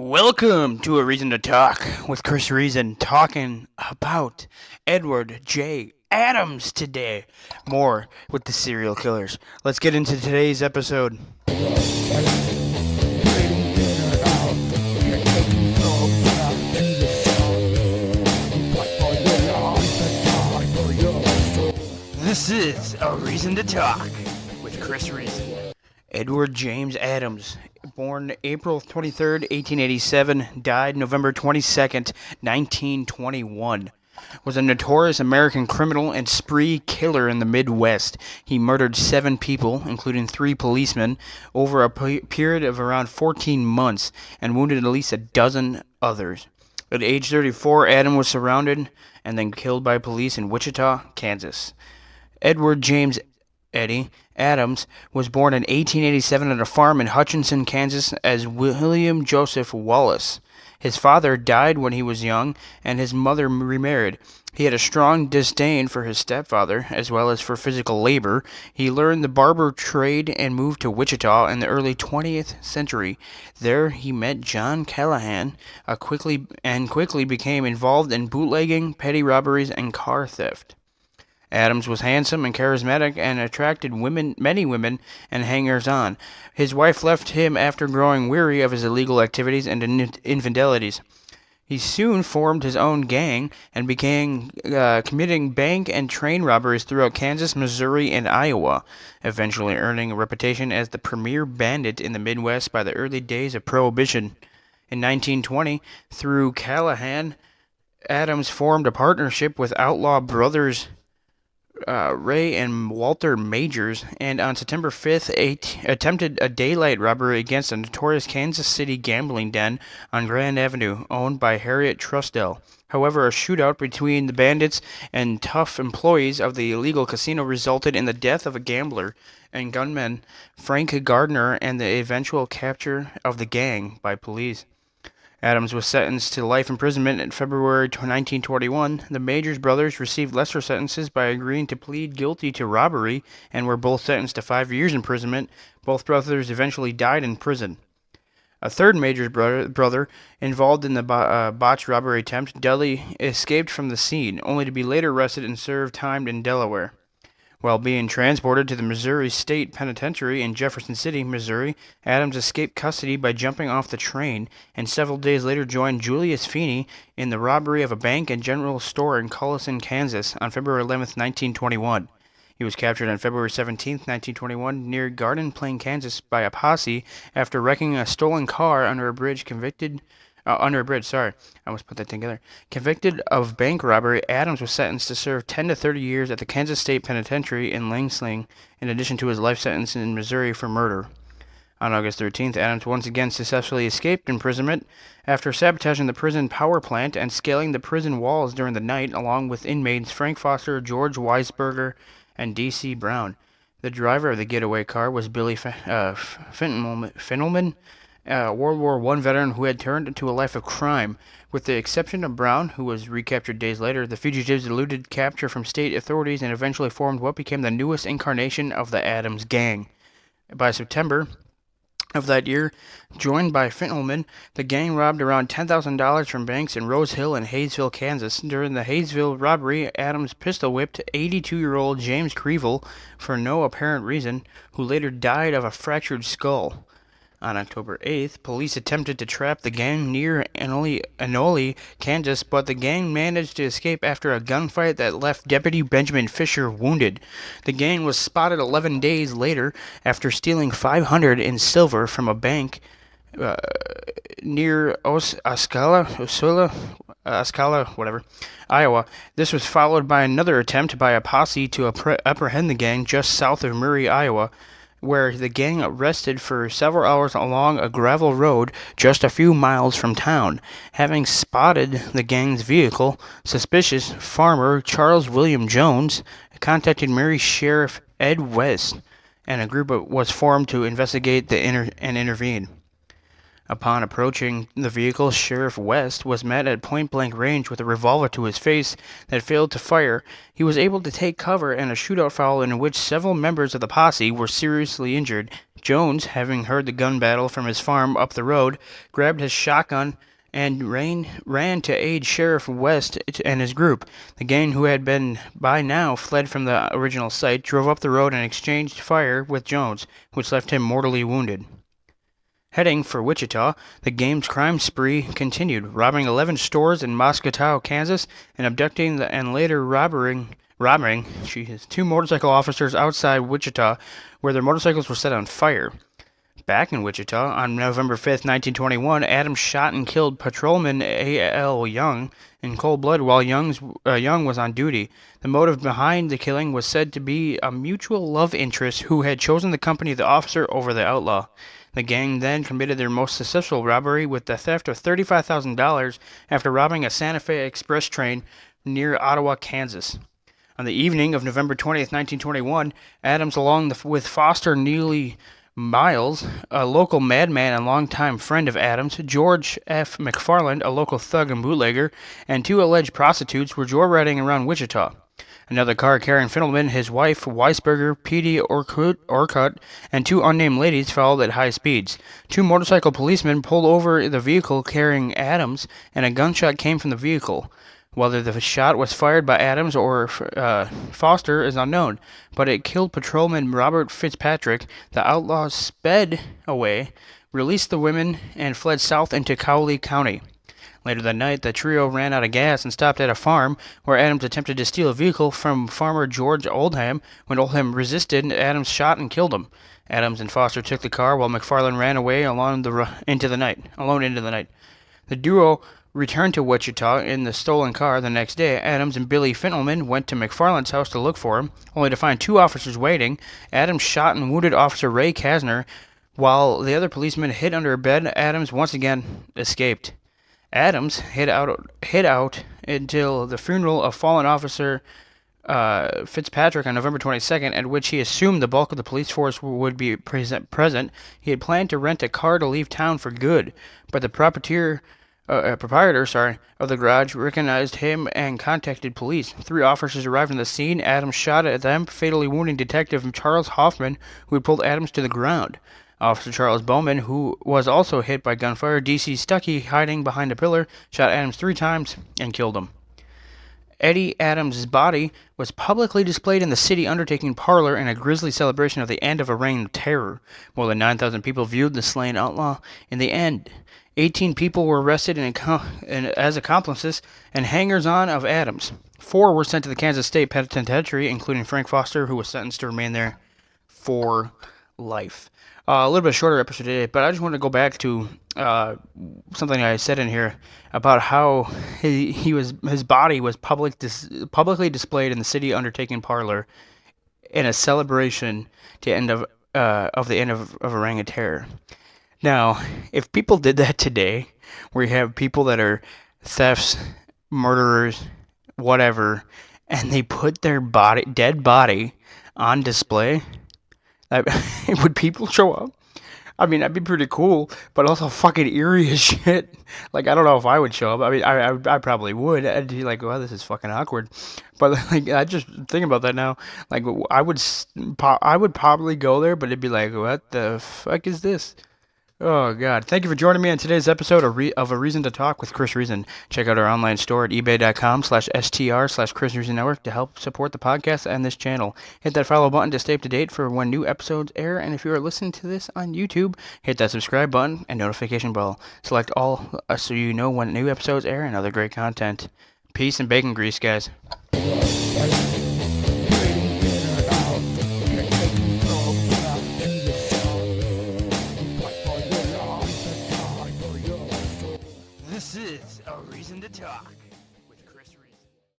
Welcome to A Reason to Talk with Chris Reason, talking about Edward J. Adams today. More with the serial killers. Let's get into today's episode. This is A Reason to Talk with Chris Reason. Edward James Adams, born April 23rd, 1887, died November 22nd, 1921, was a notorious American criminal and spree killer in the Midwest. He murdered 7 people, including 3 policemen, over a period of around 14 months, and wounded at least a dozen others. At age 34, Adams was surrounded and then killed by police in Wichita, Kansas. Edward James Eddie Adams was born in 1887 at a farm in Hutchinson, Kansas as William Joseph Wallace. His father died when he was young, and his mother remarried. He had a strong disdain for his stepfather, as well as for physical labor. He learned the barber trade and moved to Wichita in the early 20th century. There he met John Callahan, quickly became involved in bootlegging, petty robberies, and car theft. Adams was handsome and charismatic and attracted many women and hangers-on. His wife left him after growing weary of his illegal activities and infidelities. He soon formed his own gang and began committing bank and train robberies throughout Kansas, Missouri, and Iowa, eventually earning a reputation as the premier bandit in the Midwest by the early days of Prohibition. In 1920, through Callahan, Adams formed a partnership with outlaw brothers Ray and Walter Majors, and on September 5th, attempted a daylight robbery against a notorious Kansas City gambling den on Grand Avenue, owned by Harriet Trustell. However, a shootout between the bandits and tough employees of the illegal casino resulted in the death of a gambler and gunman, Frank Gardner, and the eventual capture of the gang by police. Adams was sentenced to life imprisonment in February 1921. The Majors brothers received lesser sentences by agreeing to plead guilty to robbery and were both sentenced to 5 years imprisonment. Both brothers eventually died in prison. A third Majors brother involved in the botched robbery attempt, Dudley, escaped from the scene, only to be later arrested and serve time in Delaware. While being transported to the Missouri State Penitentiary in Jefferson City, Missouri, Adams escaped custody by jumping off the train, and several days later joined Julius Feeney in the robbery of a bank and general store in Collison, Kansas, on February 11, 1921. He was captured on February 17, 1921, near Garden Plain, Kansas, by a posse after wrecking a stolen car under a bridge. Convicted of bank robbery, Adams was sentenced to serve 10 to 30 years at the Kansas State Penitentiary in Lansing, in addition to his life sentence in Missouri for murder. On August 13th, Adams once again successfully escaped imprisonment after sabotaging the prison power plant and scaling the prison walls during the night, along with inmates Frank Foster, George Weisberger, and D.C. Brown. The driver of the getaway car was Billy Fenelman, World War I veteran who had turned to a life of crime. With the exception of Brown, who was recaptured days later, the fugitives eluded capture from state authorities and eventually formed what became the newest incarnation of the Adams Gang. By September of that year, joined by Fenelman, the gang robbed around $10,000 from banks in Rose Hill and Hayesville, Kansas. During the Hayesville robbery, Adams pistol-whipped 82-year-old James Creeville for no apparent reason, who later died of a fractured skull. On October 8th, police attempted to trap the gang near Anole, Kansas, but the gang managed to escape after a gunfight that left Deputy Benjamin Fisher wounded. The gang was spotted 11 days later after stealing $500 in silver from a bank near Osceola, Iowa. This was followed by another attempt by a posse to apprehend the gang just south of Murray, Iowa, where the gang rested for several hours along a gravel road just a few miles from town. Having spotted the gang's vehicle, suspicious farmer Charles William Jones contacted Murray Sheriff Ed West, and a group was formed to investigate and intervene. Upon approaching the vehicle, Sheriff West was met at point-blank range with a revolver to his face that failed to fire. He was able to take cover in a shootout followed in which several members of the posse were seriously injured, Jones, having heard the gun battle from his farm up the road, grabbed his shotgun and ran to aid Sheriff West and his group. The gang, who had been by now fled from the original site, drove up the road and exchanged fire with Jones, which left him mortally wounded. Heading for Wichita, the gang's crime spree continued, robbing 11 stores in Moscow, Kansas, and abducting and later robbing 2 motorcycle officers outside Wichita, where their motorcycles were set on fire. Back in Wichita, on November 5th, 1921, Adams shot and killed Patrolman A.L. Young in cold blood while Young was on duty. The motive behind the killing was said to be a mutual love interest who had chosen the company of the officer over the outlaw. The gang then committed their most successful robbery with the theft of $35,000 after robbing a Santa Fe Express train near Ottawa, Kansas. On the evening of November 20th, 1921, Adams, along with Foster Neely Miles, a local madman and longtime friend of Adams, George F. McFarland, a local thug and bootlegger, and 2 alleged prostitutes, were joyriding around Wichita. Another car carrying Fiddleman, his wife, Weisberger, Petey Orcutt, and 2 unnamed ladies followed at high speeds. 2 motorcycle policemen pulled over the vehicle carrying Adams, and a gunshot came from the vehicle. Whether the shot was fired by Adams or Foster is unknown, but it killed Patrolman Robert Fitzpatrick. The outlaws sped away, released the women, and fled south into Cowley County. Later that night, the trio ran out of gas and stopped at a farm, where Adams attempted to steal a vehicle from farmer George Oldham. When Oldham resisted, Adams shot and killed him. Adams and Foster took the car, while McFarland ran away alone into the night. The duo returned to Wichita in the stolen car the next day. Adams and Billy Fiddleman went to McFarland's house to look for him, only to find 2 officers waiting. Adams shot and wounded Officer Ray Kasner, while the other policeman hid under a bed. Adams once again escaped. Adams hid out until the funeral of fallen officer Fitzpatrick on November 22nd, at which he assumed the bulk of the police force would be present. He had planned to rent a car to leave town for good, but the proprietor of the garage recognized him and contacted police. 3 officers arrived on the scene. Adams shot at them, fatally wounding Detective Charles Hoffman, who had pulled Adams to the ground. Officer Charles Bowman, who was also hit by gunfire, D.C. Stuckey, hiding behind a pillar, shot Adams 3 times and killed him. Eddie Adams' body was publicly displayed in the city undertaking parlor in a grisly celebration of the end of a reign of terror. More than 9,000 people viewed the slain outlaw. In the end, 18 people were arrested as accomplices and hangers-on of Adams. 4 were sent to the Kansas State Penitentiary, including Frank Foster, who was sentenced to remain there for life. A little bit shorter episode today, but I just wanted to go back to something I said in here about how his body was publicly displayed in the city undertaking parlor in a celebration to the end of a reign of terror. Now, if people did that today, where you have people that are thefts, murderers, whatever, and they put their dead body on display, would people show up? I mean, that'd be pretty cool, but also fucking eerie as shit. Like, I don't know if I would show up. I mean, I probably would. I'd be like, well, this is fucking awkward. But like, I just think about that now. Like, I would probably go there, but it'd be like, what the fuck is this? Oh, God. Thank you for joining me on today's episode of A Reason to Talk with Chris Reason. Check out our online store at ebay.com/str/Chris Reason Network to help support the podcast and this channel. Hit that follow button to stay up to date for when new episodes air. And if you are listening to this on YouTube, hit that subscribe button and notification bell. Select all so you know when new episodes air and other great content. Peace and bacon grease, guys. This is A Reason to Talk.